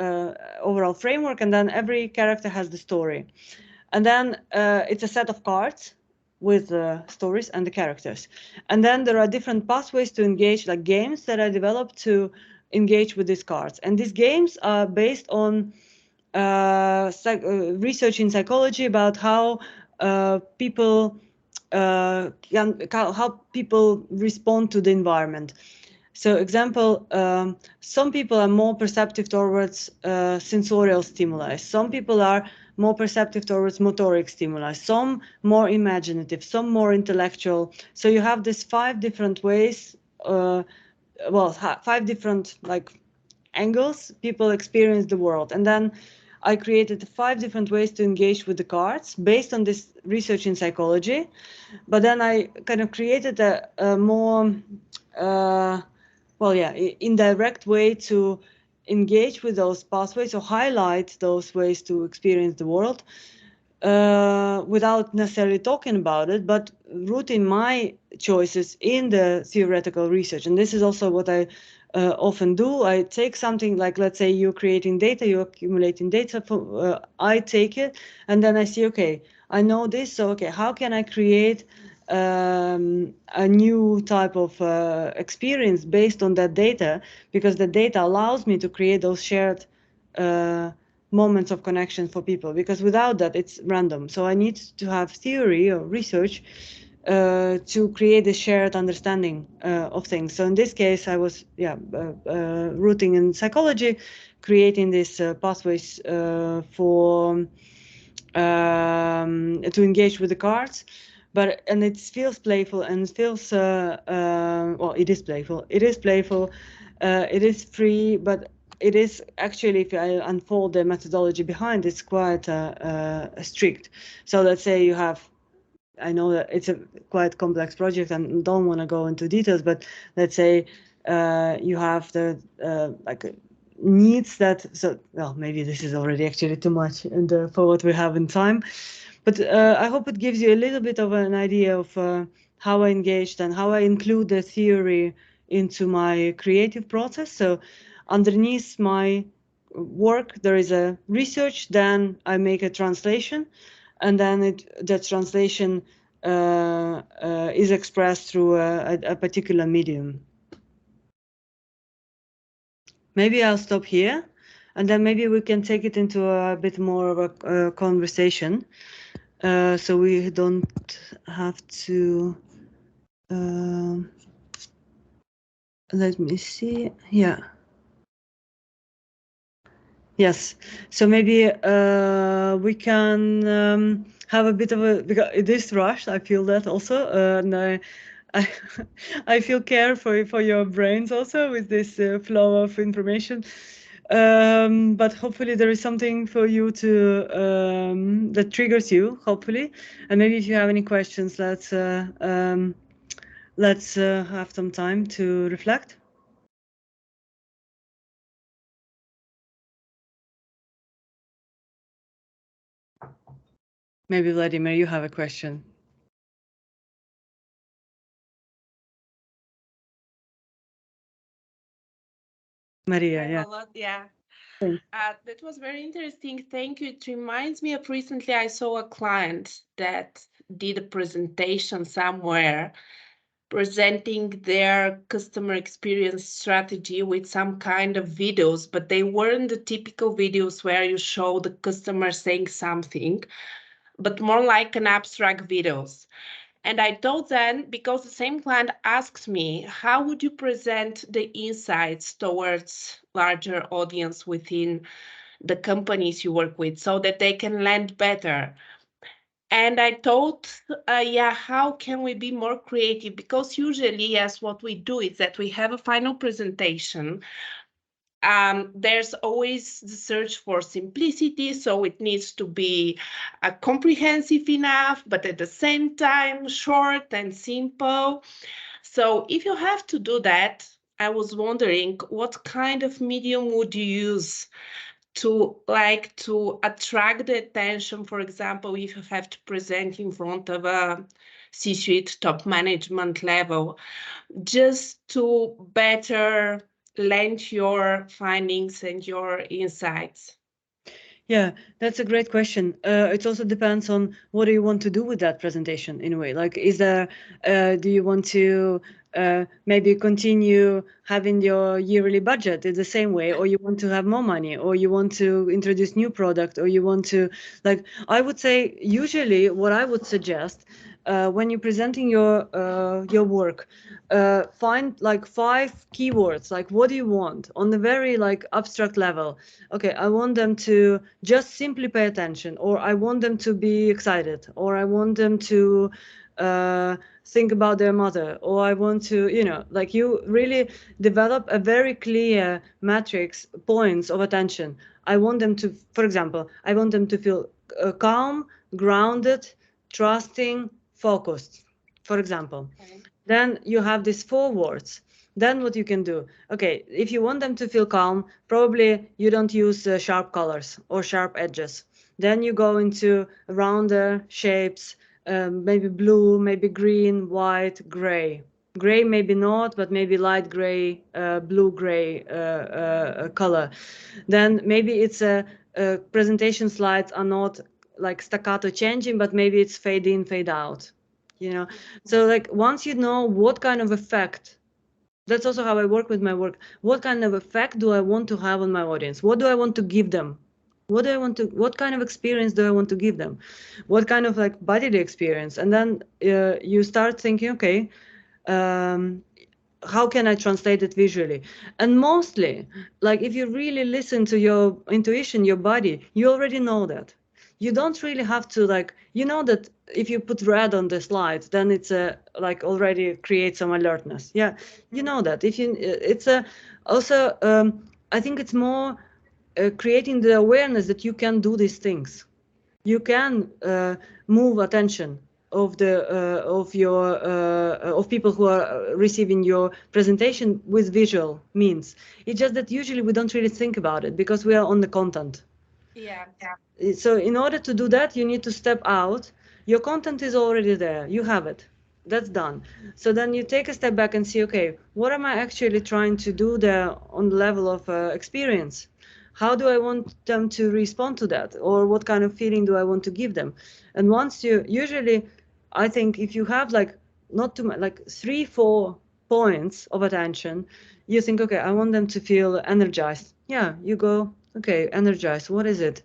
overall framework. And then every character has the story. And then it's a set of cards with the stories and the characters. And then there are different pathways to engage, like games that I developed to engage with these cards. And these games are based on research in psychology about how people how people respond to the environment. So, example, some people are more perceptive towards sensorial stimuli. Some people are more perceptive towards motoric stimuli. Some more imaginative. Some more intellectual. So you have these 5 different ways. Well, 5 different angles people experience the world, and then I created 5 different ways to engage with the cards based on this research in psychology. But then I kind of created a more indirect way to engage with those pathways or highlight those ways to experience the world without necessarily talking about it, but rooting my choices in the theoretical research. And this is also what I often do. I take something like, let's say you're creating data, you're accumulating data, I take it, and then I see, okay, I know this, so okay, how can I create a new type of experience based on that data, because the data allows me to create those shared moments of connection for people, because without that it's random. So I need to have theory or research to create a shared understanding of things. So in this case I was rooting in psychology, creating these pathways for to engage with the cards. And it feels playful and it feels well, it is playful, it is free, but it is actually, if I unfold the methodology behind, it's quite strict. So let's say you have, I know that it's a quite complex project and don't want to go into details, but let's say you have the needs that, so, well, maybe this is already actually too much and for what we have in time. But I hope it gives you a little bit of an idea of how I engaged and how I include the theory into my creative process. So underneath my work, there is a research, then I make a translation, and then that translation is expressed through a particular medium. Maybe I'll stop here, and then maybe we can take it into a bit more of a conversation. So we don't have to, let me see, yeah. Yes, so maybe we can have a bit of a, because it is rushed, I feel that also, and I feel care for your brains also with this flow of information. But hopefully there is something for you to that triggers you, hopefully. And maybe if you have any questions, let's have some time to reflect. Maybe Vladimir, you have a question. Maria, yeah. Yeah. That was very interesting. Thank you. It reminds me of recently I saw a client that did a presentation somewhere presenting their customer experience strategy with some kind of videos, but they weren't the typical videos where you show the customer saying something, but more like an abstract videos. And I told them, because the same client asked me, how would you present the insights towards larger audience within the companies you work with so that they can land better? And I thought, how can we be more creative? Because usually, yes, what we do is that we have a final presentation. There's always the search for simplicity, so it needs to be comprehensive enough, but at the same time, short and simple. So if you have to do that, I was wondering what kind of medium would you use to attract the attention? For example, if you have to present in front of a C-suite top management level, just to better lend your findings and your insights? Yeah, that's a great question. It also depends on what do you want to do with that presentation in a way. Like, do you want to maybe continue having your yearly budget in the same way, or you want to have more money, or you want to introduce new product, or you want to, like, I would say usually what I would suggest when you're presenting your work, find like 5 keywords. Like, what do you want on the very like abstract level? Okay, I want them to just simply pay attention, or I want them to be excited, or I want them to think about their mother, or I want to, like, you really develop a very clear matrix points of attention. I want them to, for example, I want them to feel calm, grounded, trusting, focused, for example. Okay. Then you have these 4 words. Then what you can do, okay, if you want them to feel calm, probably you don't use sharp colors or sharp edges. Then you go into rounder shapes, maybe blue, maybe green, white, gray. Gray maybe not, but maybe light gray, blue gray color. Then maybe it's a presentation slides are not like staccato changing, but maybe it's fade in, fade out. So like once you know what kind of effect, that's also how I work with my work. What kind of effect do I want to have on my audience? What do I want to give them? What kind of experience do I want to give them? What kind of like bodily experience? And then you start thinking, okay, how can I translate it visually? And mostly, like if you really listen to your intuition, your body, you already know that. You don't really have to like, that if you put red on the slide, then it's like already creates some alertness. Yeah, you know that. If you, it's also, I think it's more creating the awareness that you can do these things. You can move attention of people who are receiving your presentation with visual means. It's just that usually we don't really think about it because we are on the content. Yeah. So in order to do that, you need to step out. Your content is already there. You have it. That's done. So then you take a step back and see, okay, what am I actually trying to do there on the level of experience? How do I want them to respond to that? Or what kind of feeling do I want to give them? And once you, usually, I think if you have like not too much, like 3-4 points of attention, you think, okay, I want them to feel energized. Yeah, you go, okay, energized. What is it?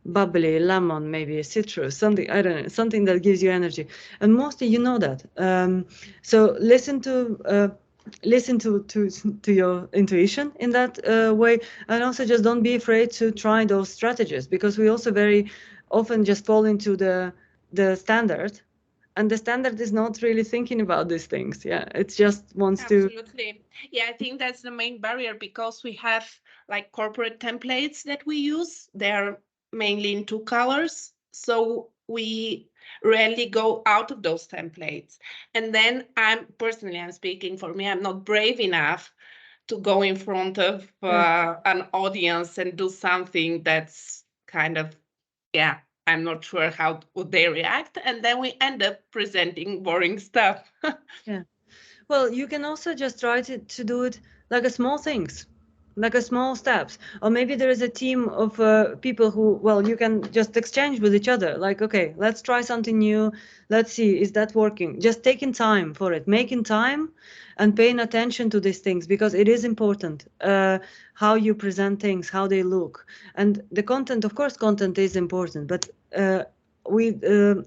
Bubbly, lemon, maybe citrus, something, I don't know, something that gives you energy. And mostly you know that. So listen to your intuition in that way, and also just don't be afraid to try those strategies, because we also very often just fall into the standard, and the standard is not really thinking about these things. Yeah, it just wants to. Absolutely. Yeah, I think that's the main barrier, because we have like corporate templates that we use. They're mainly in 2 colors. So we rarely go out of those templates. And then I'm speaking for me, I'm not brave enough to go in front of an audience and do something that's kind of, yeah, I'm not sure how would they react. And then we end up presenting boring stuff. Yeah. Well, you can also just try to do it like a small things, like a small steps. Or maybe there is a team of people who, well, you can just exchange with each other. Like, okay, let's try something new. Let's see, is that working? Just taking time for it, making time and paying attention to these things, because it is important how you present things, how they look. And the content, of course, content is important, but we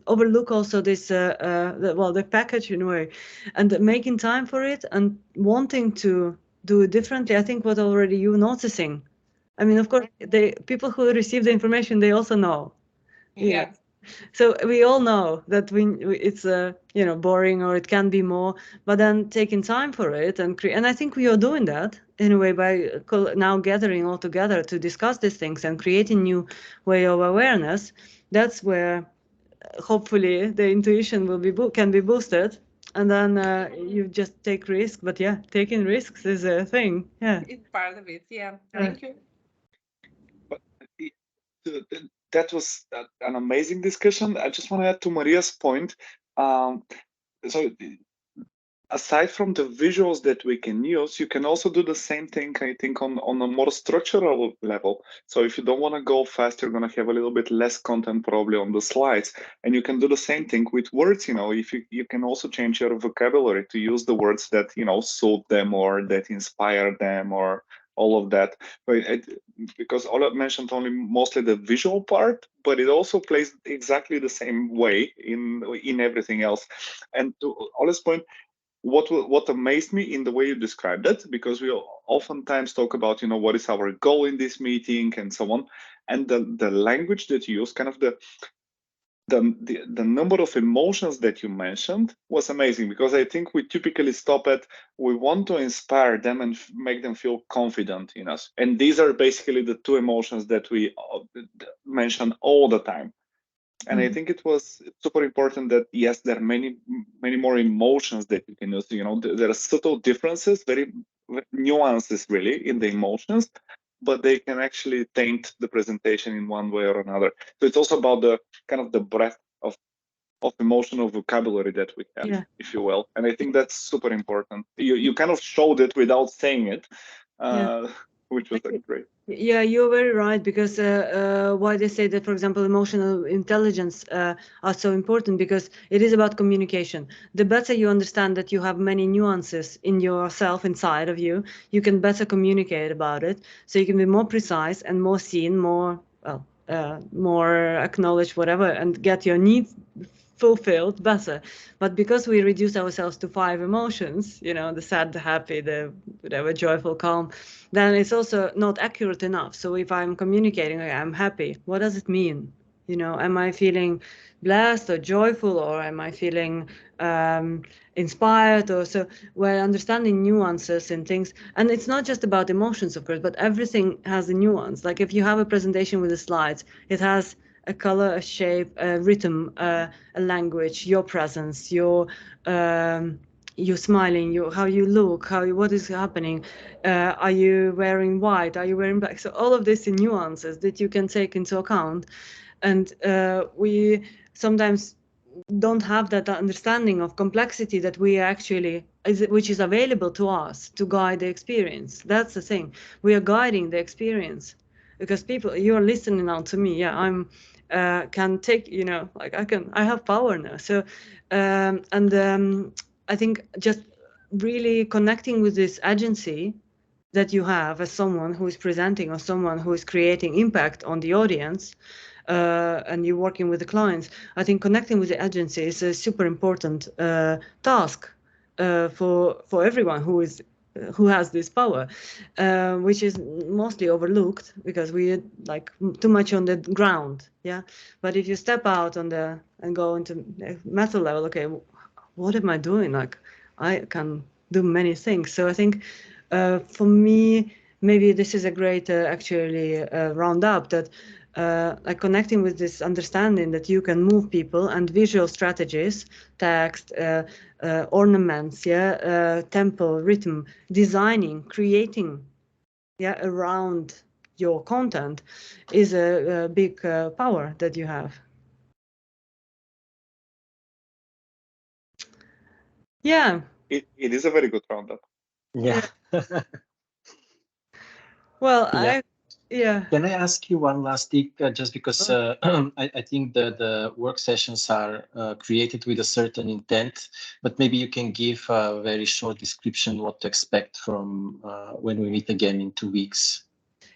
overlook also this, the package in a way, and making time for it and wanting to do it differently. I think what already you noticing. I mean, of course, the people who receive the information, they also know. Yeah. So we all know that it's boring, or it can be more, but then taking time for it and create. And I think we are doing that in a way by now gathering all together to discuss these things and creating new way of awareness. That's where hopefully the intuition will can be boosted, and then you just take risk. But yeah, taking risks is a thing. Yeah, it's part of it. Yeah, thank you. But that was an amazing discussion. I just want to add to Maria's point. So aside from the visuals that we can use, you can also do the same thing, I think, on a more structural level. So if you don't want to go fast, you're going to have a little bit less content probably on the slides. And you can do the same thing with words. If you can also change your vocabulary to use the words that, suit them or that inspire them or all of that. But because Ola mentioned only mostly the visual part, but it also plays exactly the same way in everything else. And to Ola's point, what amazed me in the way you described it, because we oftentimes talk about what is our goal in this meeting and so on, and the language that you use, kind of the number of emotions that you mentioned was amazing, because I think we typically stop at we want to inspire them and make them feel confident in us, and these are basically the two emotions that we mention all the time. And I think it was super important that, yes, there are many more emotions that you can use. There are subtle differences, very nuances really in the emotions, but they can actually taint the presentation in one way or another. So it's also about the kind of the breadth of emotional vocabulary that we have, if you will. And I think that's super important. You kind of showed it without saying it, which was great. Yeah, you're very right, because why they say that, for example, emotional intelligence are so important, because it is about communication. The better you understand that you have many nuances in yourself, inside of you, you can better communicate about it. So you can be more precise and more seen, more acknowledged, whatever, and get your needs fulfilled better. But because we reduce ourselves to 5 emotions, the sad, the happy, the whatever, joyful, calm, then it's also not accurate enough. So if I'm communicating, I'm happy, what does it mean? Am I feeling blessed or joyful, or am I feeling inspired? Or so we're understanding nuances in things. And it's not just about emotions, of course, but everything has a nuance. Like if you have a presentation with the slides, it has a color, a shape, a rhythm, a language, your presence, your smiling, how you look, what is happening. Are you wearing white? Are you wearing black? So all of this in nuances that you can take into account. And we sometimes don't have that understanding of complexity that we actually, which is available to us to guide the experience. That's the thing. We are guiding the experience, because people, you're listening now to me. Yeah, I'm can take, like I have power now. So I think just really connecting with this agency that you have as someone who is presenting or someone who is creating impact on the audience, and you're working with the clients, I think connecting with the agency is a super important task for everyone who has this power, which is mostly overlooked because we like too much on the ground. Yeah, but if you step out and go into meta level, okay, what am I doing? Like I can do many things. So I think for me, maybe this is a great actually roundup, that like connecting with this understanding that you can move people, and visual strategies, text, ornaments, tempo, rhythm, designing, creating, around your content is a big power that you have. Yeah. It is a very good roundup. Yeah. Well, yeah. Can I ask you one last thing, just because I think the work sessions are created with a certain intent, but maybe you can give a very short description what to expect from when we meet again in 2 weeks.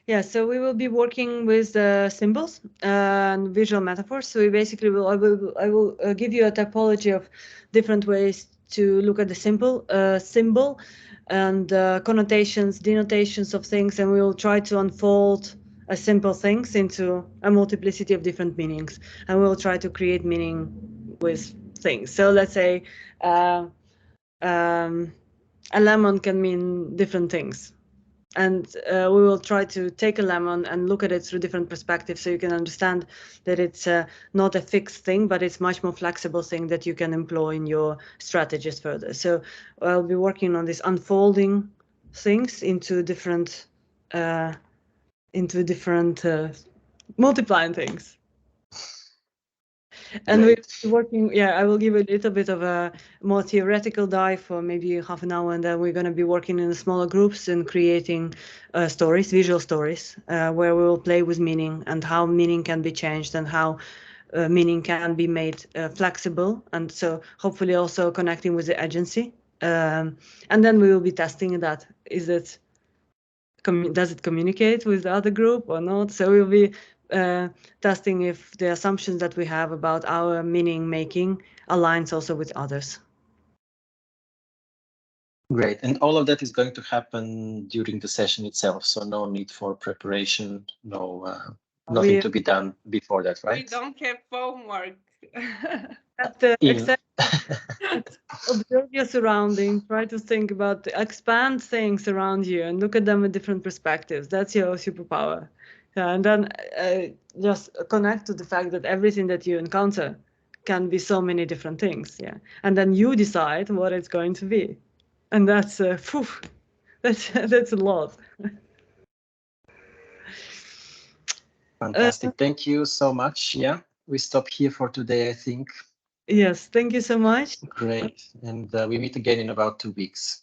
Yeah, so we will be working with symbols and visual metaphors. So we basically I will give you a typology of different ways to look at the symbol and connotations, denotations of things, and we will try to unfold simple things into a multiplicity of different meanings, and we will try to create meaning with things. So let's say a lemon can mean different things. And we will try to take a lemon and look at it through different perspectives, so you can understand that it's not a fixed thing, but it's much more flexible thing that you can employ in your strategies further. So I'll be working on this unfolding things into different multiplying things. And we're working, I will give a little bit of a more theoretical dive for maybe half an hour, and then we're going to be working in smaller groups and creating stories, visual stories, where we will play with meaning and how meaning can be changed and how meaning can be made flexible. And so hopefully also connecting with the agency. And then we will be testing that. Does it communicate with the other group or not? So we'll be testing if the assumptions that we have about our meaning making aligns also with others. Great. And all of that is going to happen during the session itself. So no need for preparation, nothing to be done before that, right? We don't have homework. Observe your surroundings, try to think about, expand things around you and look at them with different perspectives. That's your superpower. And then just connect to the fact that everything that you encounter can be so many different things. Yeah. And then you decide what it's going to be. And that's that's a lot. Fantastic. Thank you so much. Yeah, we stop here for today, I think. Yes, thank you so much. Great. And we meet again in about 2 weeks.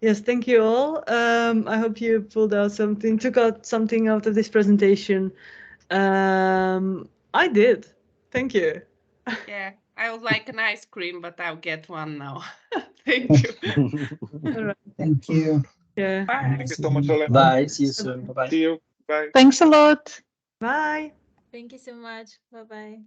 Yes, thank you all. I hope you took out something out of this presentation. I did. Thank you. Yeah, I would like an ice cream, but I'll get one now. Thank you. All right. Thank you. Yeah. Bye. Thank you so much, Olena. Bye. See you soon. Bye-bye. See you. Bye. Thanks a lot. Bye. Thank you so much. Bye-bye.